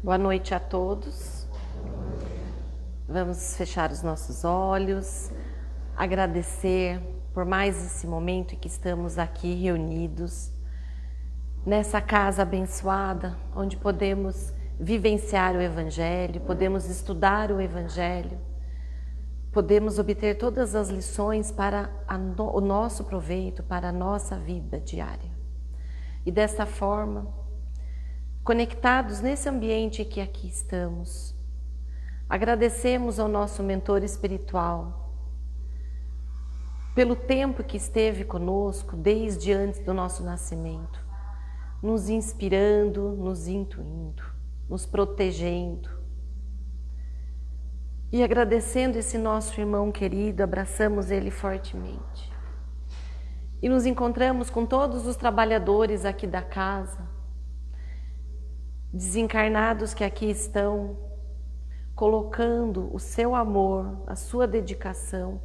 Boa noite a todos. Vamos fechar os nossos olhos, agradecer por mais esse momento em que estamos aqui reunidos, nessa casa abençoada, onde podemos vivenciar o Evangelho, podemos estudar o Evangelho, podemos obter todas as lições para o nosso proveito, para a nossa vida diária. E dessa forma, conectados nesse ambiente que aqui estamos, agradecemos ao nosso mentor espiritual pelo tempo que esteve conosco desde antes do nosso nascimento, nos inspirando, nos intuindo, nos protegendo. E agradecendo esse nosso irmão querido, abraçamos ele fortemente. E nos encontramos com todos os trabalhadores aqui da casa, desencarnados que aqui estão, colocando o seu amor, a sua dedicação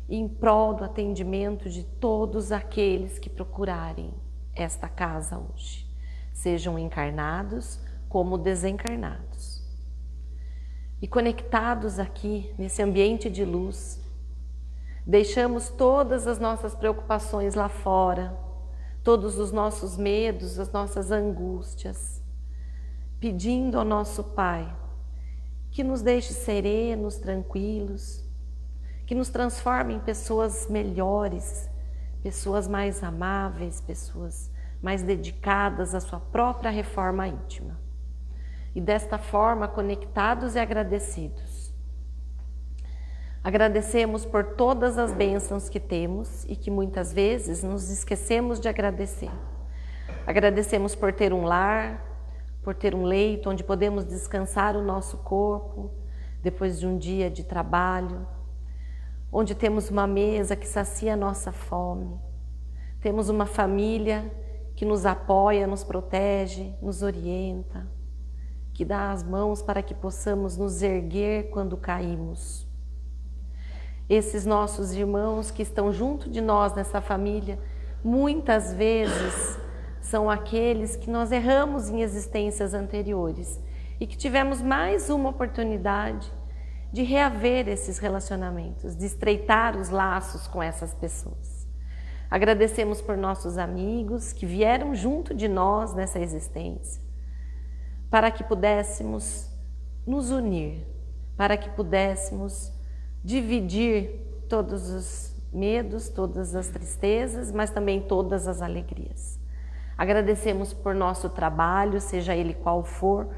em prol do atendimento de todos aqueles que procurarem esta casa hoje, sejam encarnados como desencarnados. E conectados aqui nesse ambiente de luz, deixamos todas as nossas preocupações lá fora, todos os nossos medos, as nossas angústias, pedindo ao nosso Pai que nos deixe serenos, tranquilos, que nos transforme em pessoas melhores, pessoas mais amáveis, pessoas mais dedicadas à sua própria reforma íntima. E desta forma, conectados e agradecidos, agradecemos por todas as bênçãos que temos e que muitas vezes nos esquecemos de agradecer. Agradecemos por ter um lar, por ter um leito onde podemos descansar o nosso corpo depois de um dia de trabalho, onde temos uma mesa que sacia a nossa fome, temos uma família que nos apoia, nos protege, nos orienta, que dá as mãos para que possamos nos erguer quando caímos. Esses nossos irmãos que estão junto de nós nessa família, muitas vezes são aqueles que nós erramos em existências anteriores e que tivemos mais uma oportunidade de reaver esses relacionamentos, de estreitar os laços com essas pessoas. Agradecemos por nossos amigos que vieram junto de nós nessa existência, para que pudéssemos nos unir, para que pudéssemos dividir todos os medos, todas as tristezas, mas também todas as alegrias. Agradecemos por nosso trabalho, seja ele qual for,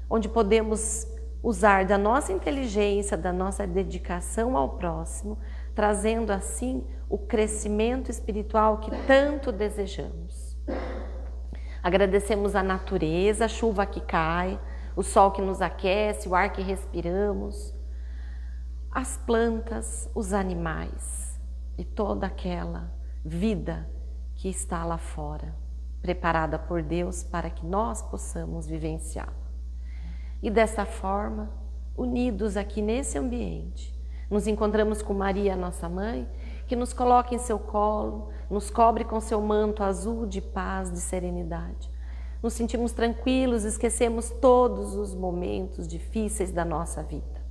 onde podemos usar da nossa inteligência, da nossa dedicação ao próximo, trazendo assim o crescimento espiritual que tanto desejamos. Agradecemos a natureza, a chuva que cai, o sol que nos aquece, o ar que respiramos, as plantas, os animais e toda aquela vida que está lá fora, preparada por Deus para que nós possamos vivenciá-la. E dessa forma, unidos aqui nesse ambiente, nos encontramos com Maria, nossa mãe, que nos coloca em seu colo, nos cobre com seu manto azul de paz, de serenidade. Nos sentimos tranquilos, esquecemos todos os momentos difíceis da nossa vida.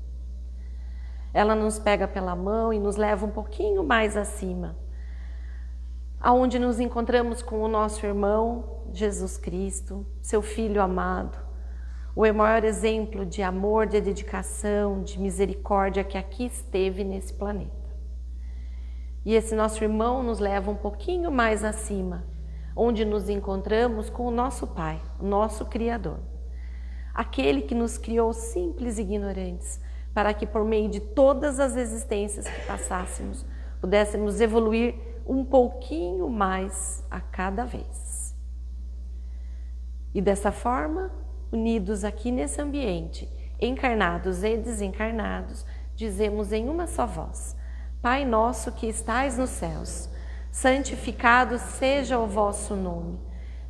Ela nos pega pela mão e nos leva um pouquinho mais acima, aonde nos encontramos com o nosso irmão, Jesus Cristo, seu Filho amado, o maior exemplo de amor, de dedicação, de misericórdia que aqui esteve nesse planeta. E esse nosso irmão nos leva um pouquinho mais acima, onde nos encontramos com o nosso Pai, o nosso Criador. Aquele que nos criou simples e ignorantes, para que por meio de todas as existências que passássemos, pudéssemos evoluir um pouquinho mais a cada vez. E dessa forma, unidos aqui nesse ambiente, encarnados e desencarnados, dizemos em uma só voz: Pai nosso que estais nos céus, santificado seja o vosso nome.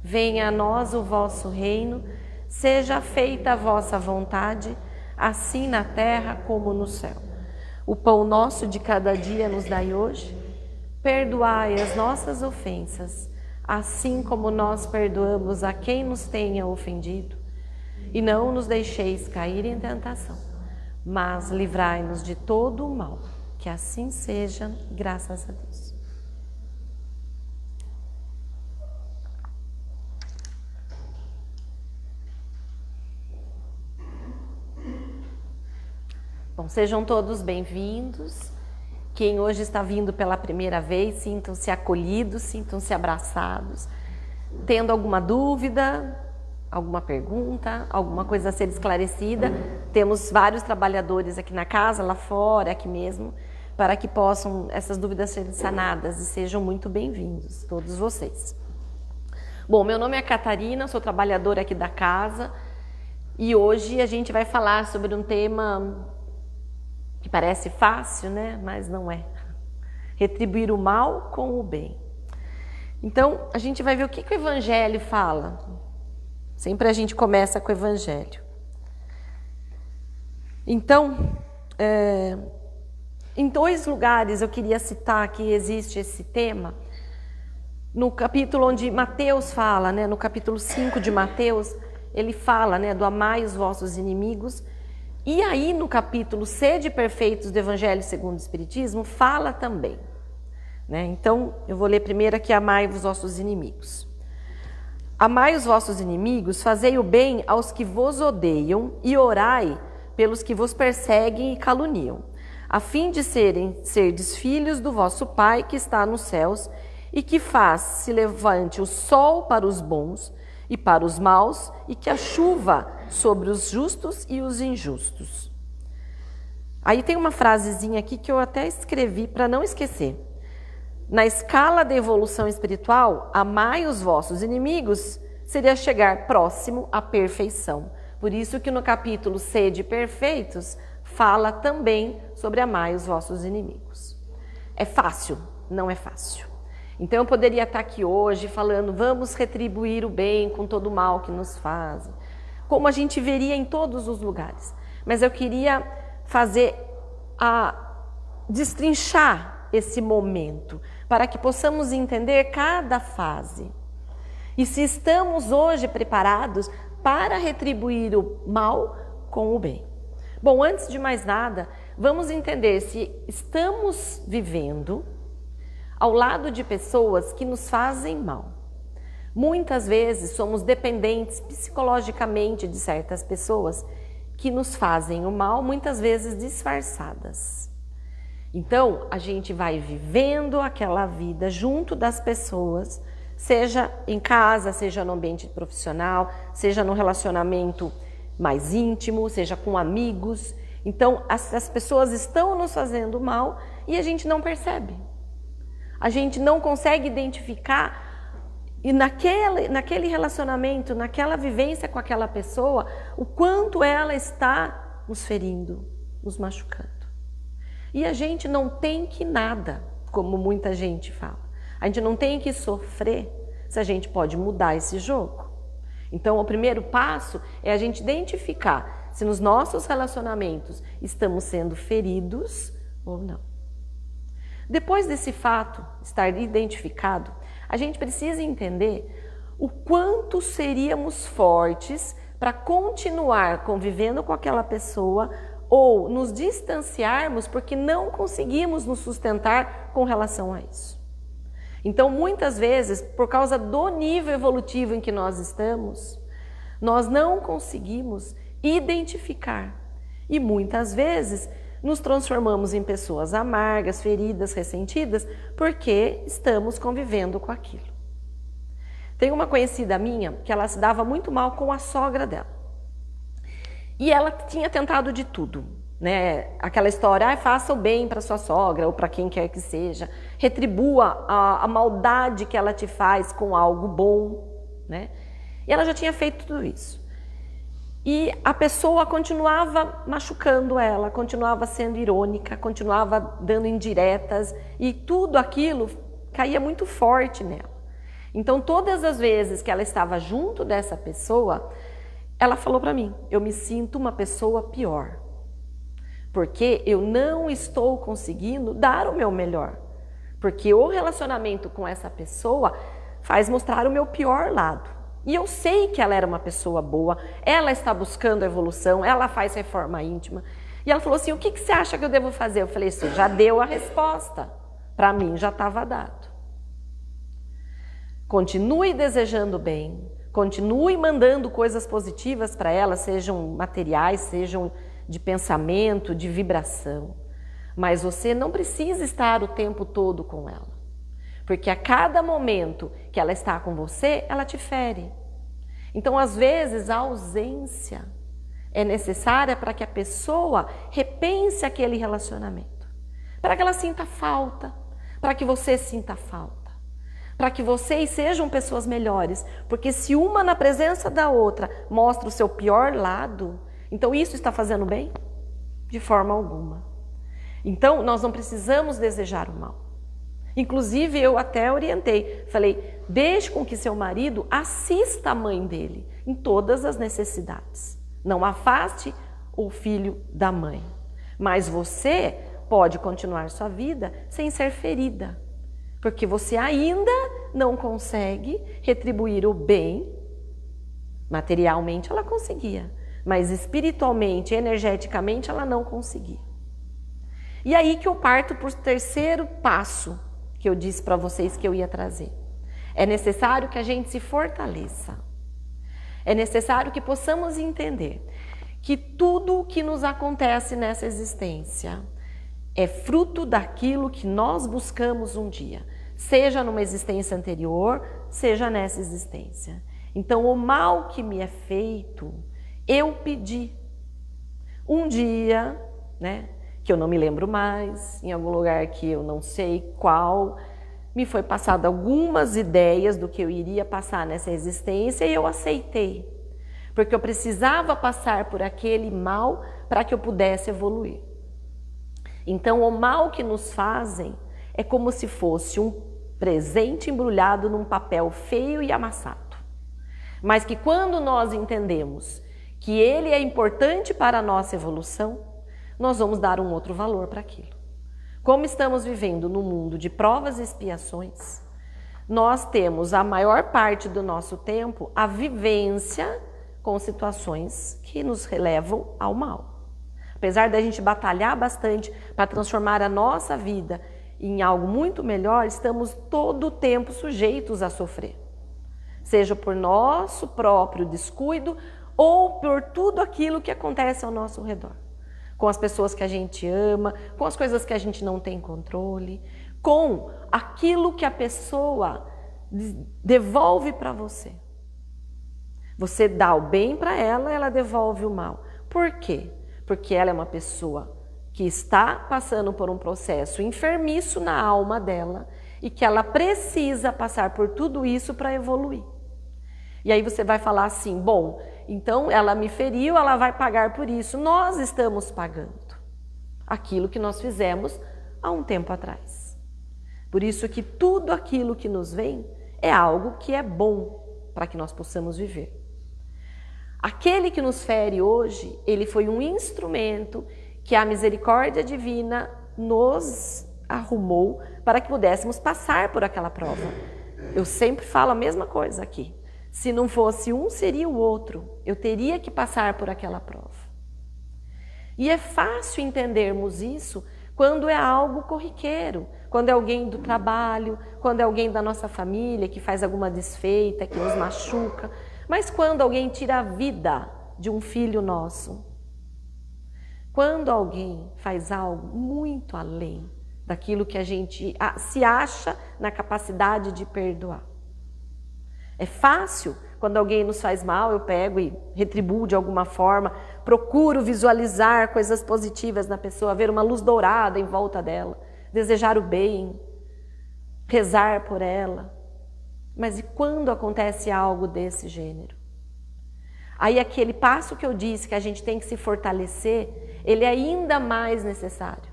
Venha a nós o vosso reino, seja feita a vossa vontade, assim na terra como no céu. O pão nosso de cada dia nos dai hoje. Perdoai as nossas ofensas, assim como nós perdoamos a quem nos tenha ofendido. e não nos deixeis cair em tentação, mas livrai-nos de todo o mal. Que assim seja, graças a Deus. Bom, sejam todos bem-vindos. Quem hoje está vindo pela primeira vez, sintam-se acolhidos, sintam-se abraçados. Tendo alguma dúvida, alguma pergunta, alguma coisa a ser esclarecida, temos vários trabalhadores aqui na casa, lá fora, aqui mesmo, para que possam essas dúvidas serem sanadas, e sejam muito bem-vindos, todos vocês. Bom, meu nome é Catarina, sou trabalhadora aqui da casa, e hoje a gente vai falar sobre um tema que parece fácil, né? Mas não é. Retribuir o mal com o bem. Então, a gente vai ver o que o Evangelho fala. Sempre a gente começa com o Evangelho. Então, em 2 lugares eu queria citar que existe esse tema. No capítulo onde Mateus fala, né? No capítulo 5 de Mateus, ele fala, né? Do amai os vossos inimigos. E aí no capítulo Sede Perfeitos do Evangelho segundo o Espiritismo, fala também. Né? Então, eu vou ler primeiro aqui, amai os vossos inimigos. Amai os vossos inimigos, fazei o bem aos que vos odeiam e orai pelos que vos perseguem e caluniam, a fim de serdes filhos do vosso Pai que está nos céus e que faz se levante o sol para os bons e para os maus, e que a chuva sobre os justos e os injustos. Aí tem uma frasezinha aqui que eu até escrevi para não esquecer. Na escala da evolução espiritual, amai os vossos inimigos seria chegar próximo à perfeição. Por isso que no capítulo Sede Perfeitos fala também sobre amai os vossos inimigos. É fácil? Não é fácil. Então eu poderia estar aqui hoje falando, vamos retribuir o bem com todo o mal que nos fazem, como a gente veria em todos os lugares. Mas eu queria destrinchar esse momento, para que possamos entender cada fase. E se estamos hoje preparados para retribuir o mal com o bem. Bom, antes de mais nada, vamos entender se estamos vivendo ao lado de pessoas que nos fazem mal. Muitas vezes somos dependentes psicologicamente de certas pessoas que nos fazem o mal, muitas vezes disfarçadas. Então, a gente vai vivendo aquela vida junto das pessoas, seja em casa, seja no ambiente profissional, seja no relacionamento mais íntimo, seja com amigos. Então, as pessoas estão nos fazendo mal e a gente não percebe. A gente não consegue identificar e naquele relacionamento, naquela vivência com aquela pessoa, o quanto ela está nos ferindo, nos machucando. E a gente não tem que nada, como muita gente fala. A gente não tem que sofrer se a gente pode mudar esse jogo. Então, o primeiro passo é a gente identificar se nos nossos relacionamentos estamos sendo feridos ou não. Depois desse fato estar identificado, a gente precisa entender o quanto seríamos fortes para continuar convivendo com aquela pessoa ou nos distanciarmos porque não conseguimos nos sustentar com relação a isso. Então, muitas vezes, por causa do nível evolutivo em que nós estamos, nós não conseguimos identificar. E muitas vezes nos transformamos em pessoas amargas, feridas, ressentidas, porque estamos convivendo com aquilo. Tem uma conhecida minha que ela se dava muito mal com a sogra dela. E ela tinha tentado de tudo, né? Aquela história, faça o bem para sua sogra ou para quem quer que seja, retribua a maldade que ela te faz com algo bom, né? E ela já tinha feito tudo isso. E a pessoa continuava machucando ela, continuava sendo irônica, continuava dando indiretas e tudo aquilo caía muito forte nela. Então, todas as vezes que ela estava junto dessa pessoa, ela falou para mim, eu me sinto uma pessoa pior, porque eu não estou conseguindo dar o meu melhor, porque o relacionamento com essa pessoa faz mostrar o meu pior lado. E eu sei que ela era uma pessoa boa, ela está buscando a evolução, ela faz reforma íntima. E ela falou assim, o que você acha que eu devo fazer? Eu falei assim, já deu a resposta. Para mim já estava dado. Continue desejando bem, continue mandando coisas positivas para ela, sejam materiais, sejam de pensamento, de vibração. Mas você não precisa estar o tempo todo com ela. Porque a cada momento que ela está com você, ela te fere. Então, às vezes, a ausência é necessária para que a pessoa repense aquele relacionamento. Para que ela sinta falta, para que você sinta falta. Para que vocês sejam pessoas melhores. Porque se uma na presença da outra mostra o seu pior lado, então isso está fazendo bem? De forma alguma. Então, nós não precisamos desejar o mal. Inclusive, eu até orientei, falei, deixe com que seu marido assista a mãe dele em todas as necessidades. Não afaste o filho da mãe. Mas você pode continuar sua vida sem ser ferida, porque você ainda não consegue retribuir o bem. Materialmente ela conseguia, mas espiritualmente, energeticamente ela não conseguia. E aí que eu parto para o terceiro passo, que eu disse para vocês que eu ia trazer. É necessário que a gente se fortaleça. É necessário que possamos entender que tudo o que nos acontece nessa existência é fruto daquilo que nós buscamos um dia, seja numa existência anterior, seja nessa existência. Então, o mal que me é feito, eu pedi. Um dia, né? Que eu não me lembro mais, em algum lugar que eu não sei qual, me foi passado algumas ideias do que eu iria passar nessa existência e eu aceitei, porque eu precisava passar por aquele mal para que eu pudesse evoluir. Então, o mal que nos fazem é como se fosse um presente embrulhado num papel feio e amassado, mas que quando nós entendemos que ele é importante para a nossa evolução, nós vamos dar um outro valor para aquilo. Como estamos vivendo num mundo de provas e expiações, nós temos a maior parte do nosso tempo a vivência com situações que nos levam ao mal. Apesar da gente batalhar bastante para transformar a nossa vida em algo muito melhor, estamos todo o tempo sujeitos a sofrer. Seja por nosso próprio descuido ou por tudo aquilo que acontece ao nosso redor. Com as pessoas que a gente ama, com as coisas que a gente não tem controle, com aquilo que a pessoa devolve para você. Você dá o bem para ela, ela devolve o mal. Por quê? Porque ela é uma pessoa que está passando por um processo enfermiço na alma dela e que ela precisa passar por tudo isso para evoluir. E aí você vai falar assim, bom, então ela me feriu, ela vai pagar por isso. Nós estamos pagando aquilo que nós fizemos há um tempo atrás. Por isso que tudo aquilo que nos vem é algo que é bom para que nós possamos viver. Aquele que nos fere hoje, ele foi um instrumento que a misericórdia divina nos arrumou para que pudéssemos passar por aquela prova. Eu sempre falo a mesma coisa aqui. Se não fosse um, seria o outro. Eu teria que passar por aquela prova. E é fácil entendermos isso quando é algo corriqueiro, quando é alguém do trabalho, quando é alguém da nossa família que faz alguma desfeita, que nos machuca. Mas quando alguém tira a vida de um filho nosso, quando alguém faz algo muito além daquilo que a gente se acha na capacidade de perdoar. É fácil, quando alguém nos faz mal, eu pego e retribuo de alguma forma, procuro visualizar coisas positivas na pessoa, ver uma luz dourada em volta dela, desejar o bem, rezar por ela. Mas e quando acontece algo desse gênero? Aí aquele passo que eu disse que a gente tem que se fortalecer, ele é ainda mais necessário.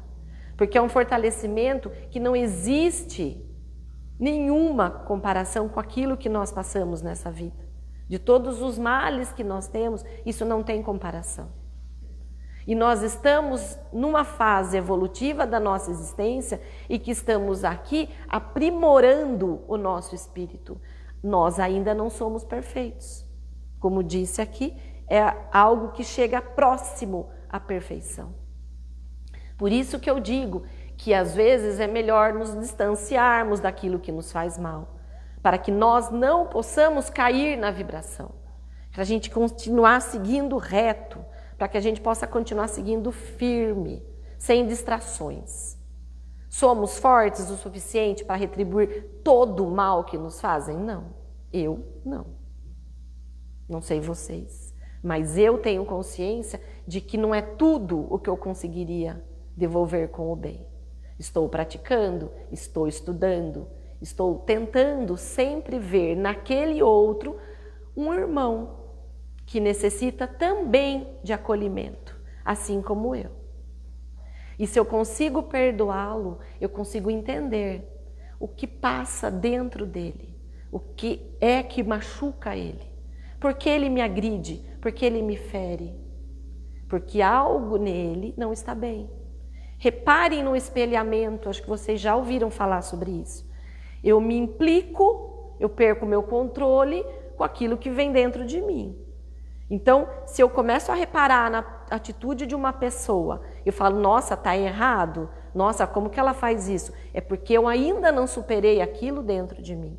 Porque é um fortalecimento que não existe nenhuma comparação com aquilo que nós passamos nessa vida. De todos os males que nós temos, isso não tem comparação. E nós estamos numa fase evolutiva da nossa existência e que estamos aqui aprimorando o nosso espírito, nós ainda não somos perfeitos. Como disse aqui, é algo que chega próximo à perfeição. Por isso que eu digo que às vezes é melhor nos distanciarmos daquilo que nos faz mal, para que nós não possamos cair na vibração, para a gente continuar seguindo reto, para que a gente possa continuar seguindo firme, sem distrações. Somos fortes o suficiente para retribuir todo o mal que nos fazem? Não. Eu não. Não sei vocês, mas eu tenho consciência de que não é tudo o que eu conseguiria devolver com o bem. Estou praticando, estou estudando, estou tentando sempre ver naquele outro um irmão que necessita também de acolhimento, assim como eu. E se eu consigo perdoá-lo, eu consigo entender o que passa dentro dele, o que é que machuca ele, por que ele me agride, por que ele me fere, porque algo nele não está bem. Reparem no espelhamento, acho que vocês já ouviram falar sobre isso. Eu me implico, eu perco meu controle com aquilo que vem dentro de mim. Então, se eu começo a reparar na atitude de uma pessoa, eu falo, nossa, tá errado, nossa, como que ela faz isso? É porque eu ainda não superei aquilo dentro de mim.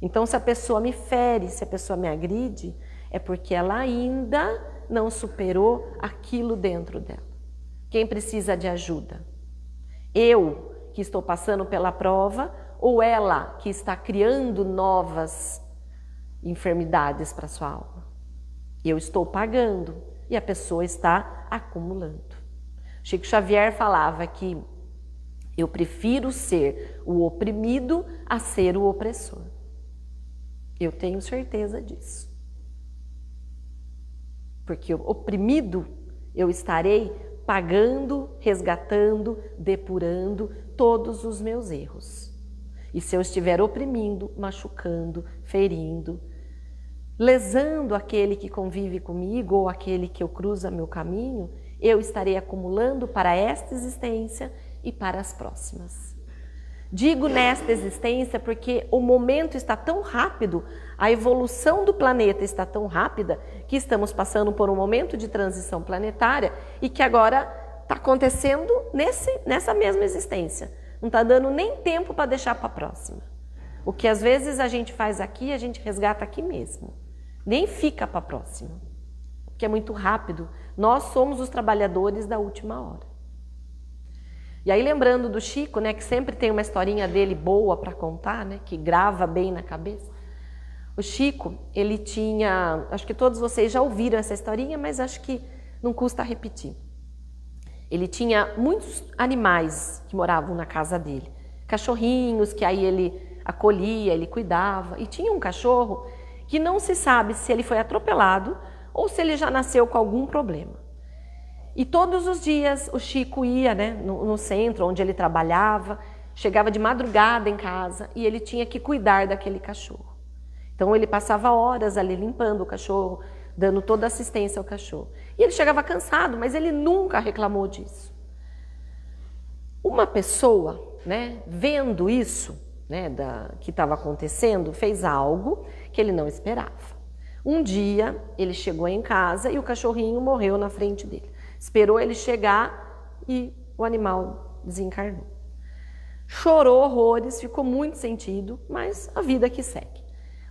Então, se a pessoa me fere, se a pessoa me agride, é porque ela ainda não superou aquilo dentro dela. Quem precisa de ajuda? Eu, que estou passando pela prova, ou ela, que está criando novas enfermidades para sua alma? Eu estou pagando e a pessoa está acumulando. Chico Xavier falava que eu prefiro ser o oprimido a ser o opressor. Eu tenho certeza disso. Porque oprimido eu estarei pagando, resgatando, depurando todos os meus erros. E se eu estiver oprimindo, machucando, ferindo, lesando aquele que convive comigo ou aquele que eu cruza meu caminho, eu estarei acumulando para esta existência e para as próximas. Digo nesta existência porque o momento está tão rápido, a evolução do planeta está tão rápida, que estamos passando por um momento de transição planetária e que agora está acontecendo nessa mesma existência. Não está dando nem tempo para deixar para a próxima. O que às vezes a gente faz aqui, a gente resgata aqui mesmo. Nem fica para a próxima, porque é muito rápido. Nós somos os trabalhadores da última hora. E aí lembrando do Chico, né, que sempre tem uma historinha dele boa para contar, né, que grava bem na cabeça. O Chico, ele tinha, acho que todos vocês já ouviram essa historinha, mas acho que não custa repetir. Ele tinha muitos animais que moravam na casa dele. Cachorrinhos que aí ele acolhia, ele cuidava. E tinha um cachorro que não se sabe se ele foi atropelado ou se ele já nasceu com algum problema. E todos os dias o Chico ia, né, no centro onde ele trabalhava, chegava de madrugada em casa e ele tinha que cuidar daquele cachorro. Então ele passava horas ali limpando o cachorro, dando toda a assistência ao cachorro. E ele chegava cansado, mas ele nunca reclamou disso. Uma pessoa, né, vendo isso, né, que estava acontecendo, fez algo que ele não esperava. Um dia ele chegou em casa e o cachorrinho morreu na frente dele. Esperou ele chegar e o animal desencarnou. Chorou horrores, ficou muito sentido, mas a vida que segue.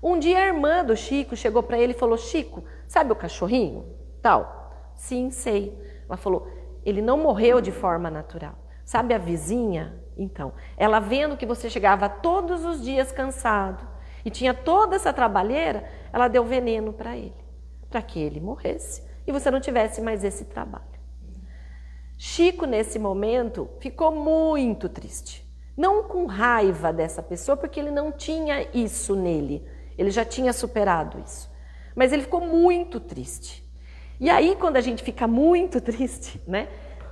Um dia a irmã do Chico chegou para ele e falou, Chico, sabe o cachorrinho? Tal. Sim, sei. Ela falou, ele não morreu de forma natural. Sabe a vizinha? Então, ela vendo que você chegava todos os dias cansado e tinha toda essa trabalheira, ela deu veneno para ele, para que ele morresse e você não tivesse mais esse trabalho. Chico, nesse momento, ficou muito triste. Não com raiva dessa pessoa, porque ele não tinha isso nele. Ele já tinha superado isso. Mas ele ficou muito triste. E aí, quando a gente fica muito triste, né?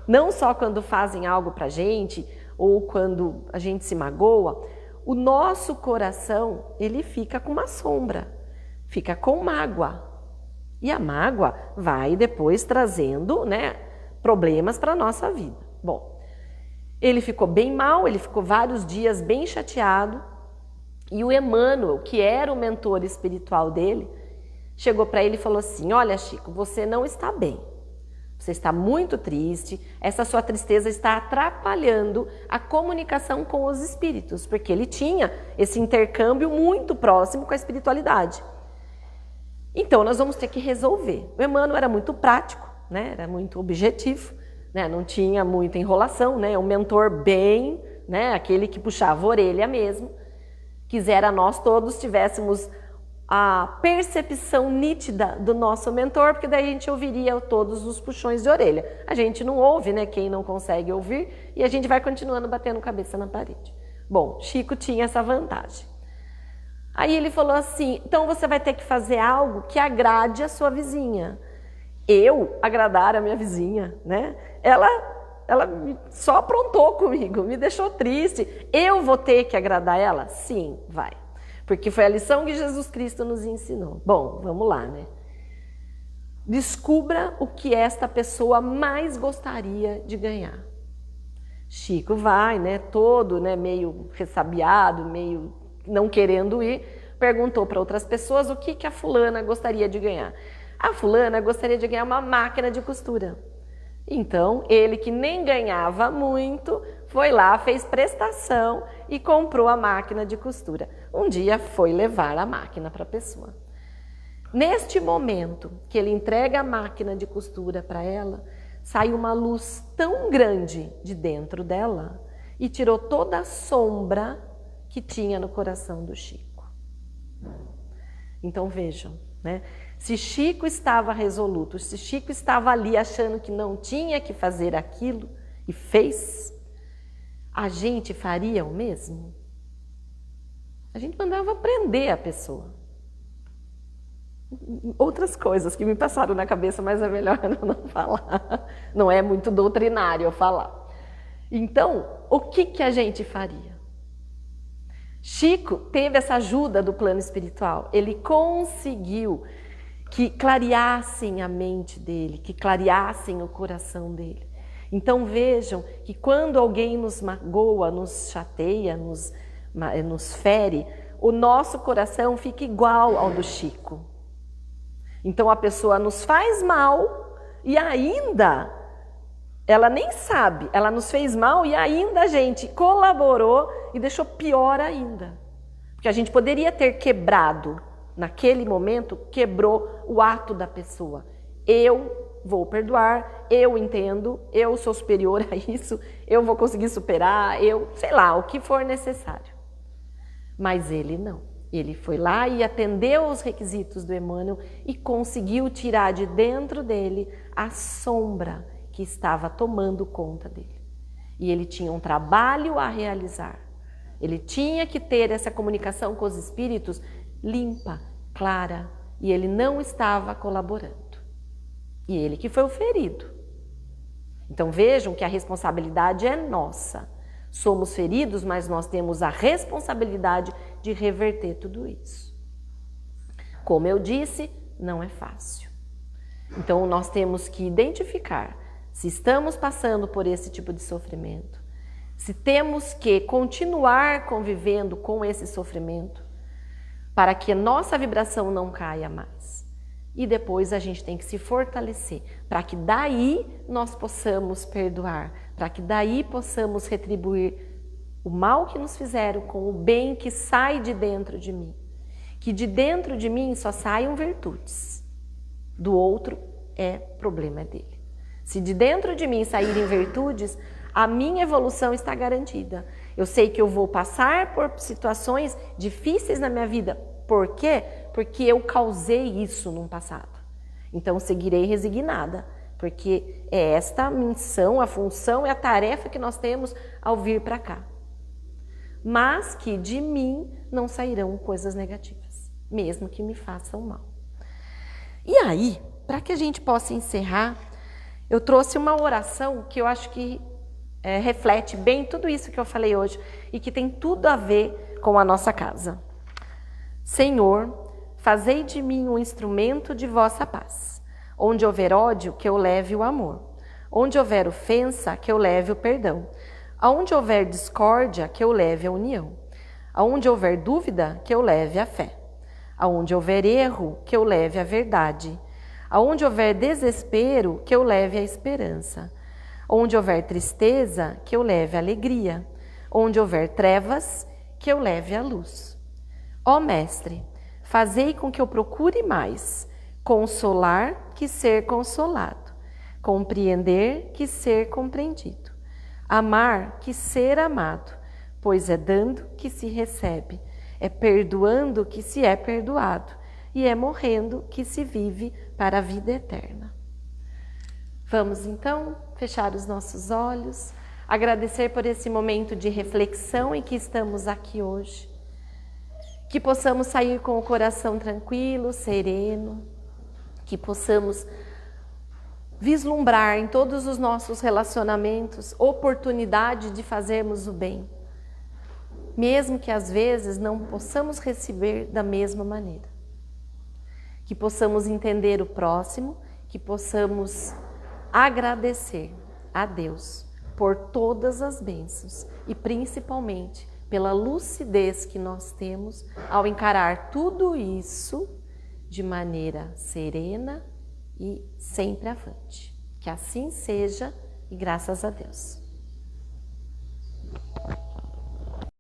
Não só quando fazem algo pra gente, ou quando a gente se magoa, o nosso coração, ele fica com uma sombra, fica com mágoa. E a mágoa vai depois trazendo, né, problemas para a nossa vida. Bom, ele ficou bem mal, ele ficou vários dias bem chateado, E o Emmanuel, que era o mentor espiritual dele, chegou para ele e falou assim: olha, Chico, você não está bem. Você está muito triste, essa sua tristeza está atrapalhando a comunicação com os espíritos, porque ele tinha esse intercâmbio muito próximo com a espiritualidade. Então, nós vamos ter que resolver. O Emmanuel era muito prático, né? Era muito objetivo, né? Não tinha muita enrolação, né? Um mentor bem, né? Aquele que puxava a orelha mesmo. Quisera nós todos tivéssemos a percepção nítida do nosso mentor, porque daí a gente ouviria todos os puxões de orelha. A gente não ouve, né? Quem não consegue ouvir, e a gente vai continuando batendo cabeça na parede. Bom, Chico tinha essa vantagem. Aí ele falou assim: então você vai ter que fazer algo que agrade a sua vizinha. Eu agradar a minha vizinha, né? Ela só aprontou comigo, me deixou triste. Eu vou ter que agradar ela? Sim, vai. Porque foi a lição que Jesus Cristo nos ensinou. Bom, vamos lá, né? Descubra o que esta pessoa mais gostaria de ganhar. Chico vai, né? Todo, né? Meio ressabiado, meio não querendo ir, perguntou para outras pessoas o que a fulana gostaria de ganhar. A fulana gostaria de ganhar uma máquina de costura. Então, ele que nem ganhava muito, foi lá, fez prestação e comprou a máquina de costura. Um dia foi levar a máquina para a pessoa. Neste momento que ele entrega a máquina de costura para ela, sai uma luz tão grande de dentro dela e tirou toda a sombra que tinha no coração do Chico. Então vejam, né? Se Chico estava resoluto, se Chico estava ali achando que não tinha que fazer aquilo e fez, a gente faria o mesmo? A gente mandava prender a pessoa. Outras coisas que me passaram na cabeça, mas é melhor eu não falar. Não é muito doutrinário eu falar. Então, o que a gente faria? Chico teve essa ajuda do plano espiritual. Ele conseguiu que clareassem a mente dele, que clareassem o coração dele. Então vejam que quando alguém nos magoa, nos chateia, nos fere, o nosso coração fica igual ao do Chico. Então a pessoa nos faz mal e ainda, ela nem sabe, ela nos fez mal e ainda a gente colaborou e deixou pior ainda. Porque a gente poderia ter quebrado, naquele momento, quebrou o ato da pessoa. Eu vou perdoar, eu entendo, eu sou superior a isso, eu vou conseguir superar, sei lá, o que for necessário. Mas ele não. Ele foi lá e atendeu aos requisitos do Emmanuel e conseguiu tirar de dentro dele a sombra que estava tomando conta dele. E ele tinha um trabalho a realizar. Ele tinha que ter essa comunicação com os espíritos limpa, clara, e ele não estava colaborando. E ele que foi o ferido. Então vejam que a responsabilidade é nossa. Somos feridos, mas nós temos a responsabilidade de reverter tudo isso. Como eu disse, não é fácil. Então nós temos que identificar se estamos passando por esse tipo de sofrimento, se temos que continuar convivendo com esse sofrimento para que a nossa vibração não caia mais. E depois a gente tem que se fortalecer para que daí nós possamos perdoar, para que daí possamos retribuir o mal que nos fizeram com o bem que sai de dentro de mim. Que de dentro de mim só saiam virtudes, do outro problema dele. Se de dentro de mim saírem virtudes, a minha evolução está garantida. Eu sei que eu vou passar por situações difíceis na minha vida. Por quê? Porque eu causei isso no passado. Então seguirei resignada, porque é esta a missão, a função e a tarefa que nós temos ao vir para cá. Mas que de mim não sairão coisas negativas, mesmo que me façam mal. E aí, para que a gente possa encerrar, eu trouxe uma oração que eu acho que reflete bem tudo isso que eu falei hoje e que tem tudo a ver com a nossa casa. Senhor, fazei de mim um instrumento de vossa paz. Onde houver ódio, que eu leve o amor. Onde houver ofensa, que eu leve o perdão. Aonde houver discórdia, que eu leve a união. Aonde houver dúvida, que eu leve a fé. Aonde houver erro, que eu leve a verdade. Aonde houver desespero, que eu leve a esperança. Onde houver tristeza, que eu leve a alegria. Onde houver trevas, que eu leve a luz. Ó Mestre, fazei com que eu procure mais consolar que ser consolado, compreender que ser compreendido, amar que ser amado, pois é dando que se recebe, é perdoando que se é perdoado e é morrendo que se vive para a vida eterna. Vamos então fechar os nossos olhos, agradecer por esse momento de reflexão em que estamos aqui hoje, que possamos sair com o coração tranquilo, sereno, que possamos vislumbrar em todos os nossos relacionamentos oportunidade de fazermos o bem, mesmo que às vezes não possamos receber da mesma maneira. Que possamos entender o próximo, que possamos agradecer a Deus por todas as bênçãos e principalmente pela lucidez que nós temos ao encarar tudo isso de maneira serena e sempre avante. Que assim seja e graças a Deus.